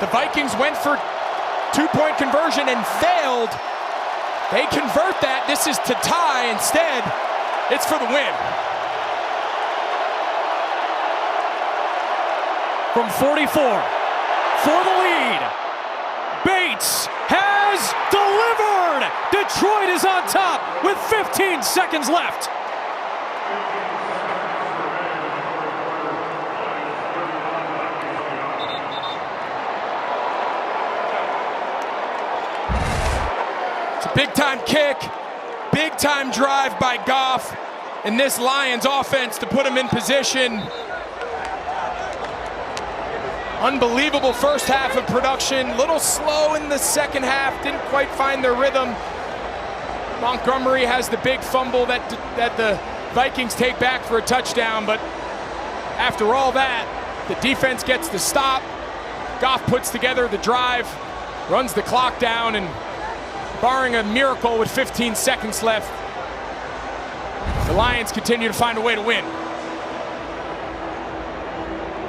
The Vikings went for two-point conversion and failed. They convert that. This is to tie. Instead, it's for the win. From 44 for the lead. Bates has delivered. Detroit is on top with 15 seconds left. Big-time kick, big-time drive by Goff and this Lions offense to put him in position. Unbelievable first half of production, little slow in the second half, didn't quite find their rhythm. Montgomery has the big fumble that the Vikings take back for a touchdown, but after all that, the defense gets the stop. Goff puts together the drive, runs the clock down, and barring a miracle with 15 seconds left, the Lions continue to find a way to win.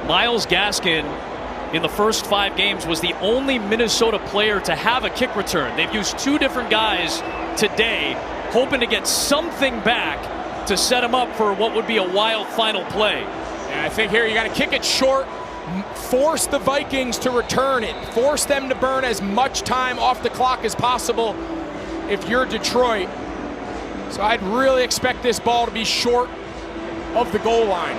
Myles Gaskin in the first 5 games was the only Minnesota player to have a kick return. They've used 2 different guys today, hoping to get something back to set him up for what would be a wild final play. And I think here you got to kick it short, force the Vikings to return it, force them to burn as much time off the clock as possible if you're Detroit. So I'd really expect this ball to be short of the goal line.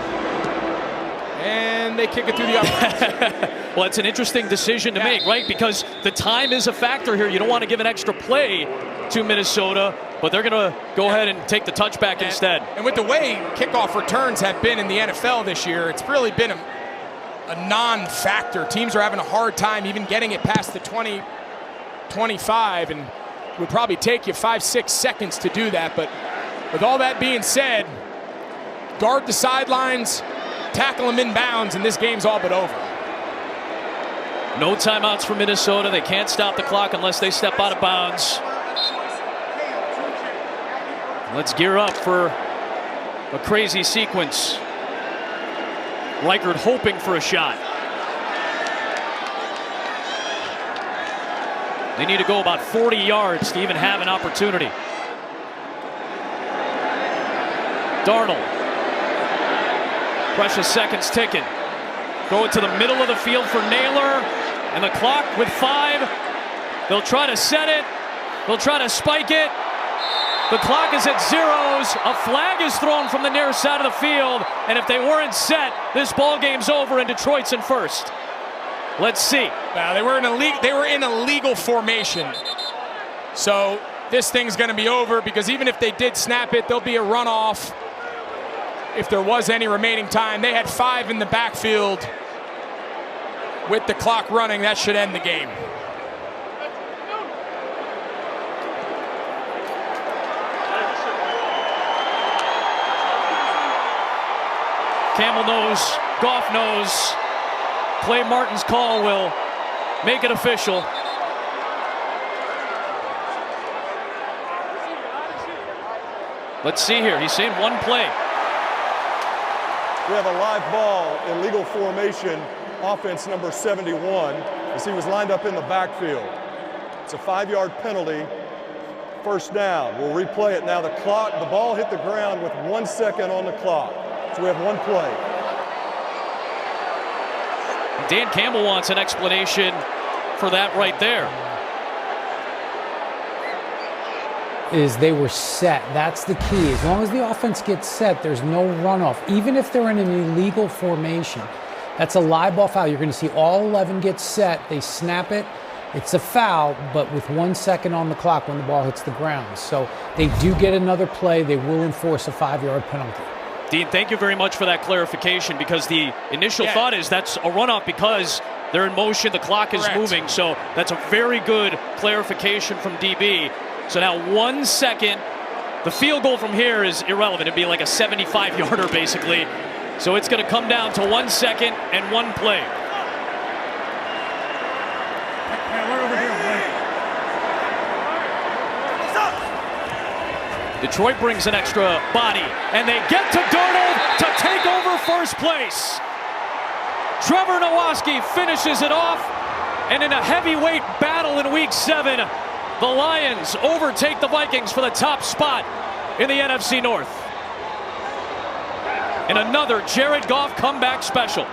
And they kick it through the upper. Well, it's an interesting decision to make, right? Because the time is a factor here. You don't want to give an extra play to Minnesota, but they're going to go ahead and take the touchback instead. And with the way kickoff returns have been in the NFL this year, it's really been a non-factor. Teams are having a hard time even getting it past the 20, 25, and it would probably take you 5-6 seconds to do that. But with all that being said, guard the sidelines, tackle them in bounds, and this game's all but over. No timeouts for Minnesota. They can't stop the clock unless they step out of bounds. Let's gear up for a crazy sequence. Reichard hoping for a shot. They need to go about 40 yards to even have an opportunity. Darnold. Precious seconds ticking. Throw it to the middle of the field for Naylor. And the clock with 5. They'll try to set it. They'll try to spike it. The clock is at zeros. A flag is thrown from the near side of the field. And if they weren't set, this ball game's over and Detroit's in first. Let's see. Now, they were in a legal formation. So this thing's going to be over because even if they did snap it, there'll be a runoff if there was any remaining time. They had 5 in the backfield. With the clock running, that should end the game. Campbell knows, Goff knows. Clay Martin's call will make it official. Let's see here. He's saying one play. We have a live ball in legal formation, offense number 71, as he was lined up in the backfield. It's a 5-yard penalty, first down. We'll replay it now. The ball hit the ground with 1 second on the clock. So we have one play. Dan Campbell wants an explanation for that right there. Is they were set. That's the key. As long as the offense gets set, there's no runoff. Even if they're in an illegal formation, that's a live ball foul. You're going to see all 11 get set. They snap it. It's a foul, but with 1 second on the clock when the ball hits the ground. So they do get another play. They will enforce a 5-yard penalty. Dean, thank you very much for that clarification, because the initial thought is that's a runoff because they're in motion, the clock is moving. So that's a very good clarification from DB. So now 1 second. The field goal from here is irrelevant. It'd be like a 75-yarder basically. So it's going to come down to 1 second and one play. Detroit brings an extra body, and they get to Darnold to take over first place. Trevor Nowatzki finishes it off, And in a heavyweight battle in Week 7, the Lions overtake the Vikings for the top spot in the NFC North. And another Jared Goff comeback special.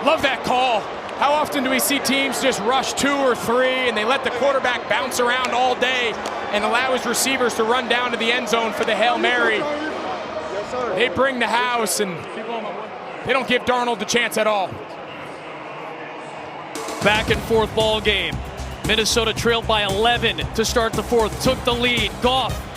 Love that call. How often do we see teams just rush 2 or 3 and they let the quarterback bounce around all day and allow his receivers to run down to the end zone for the Hail Mary? They bring the house and they don't give Darnold the chance at all. Back and forth ball game. Minnesota trailed by 11 to start the fourth, took the lead. Goff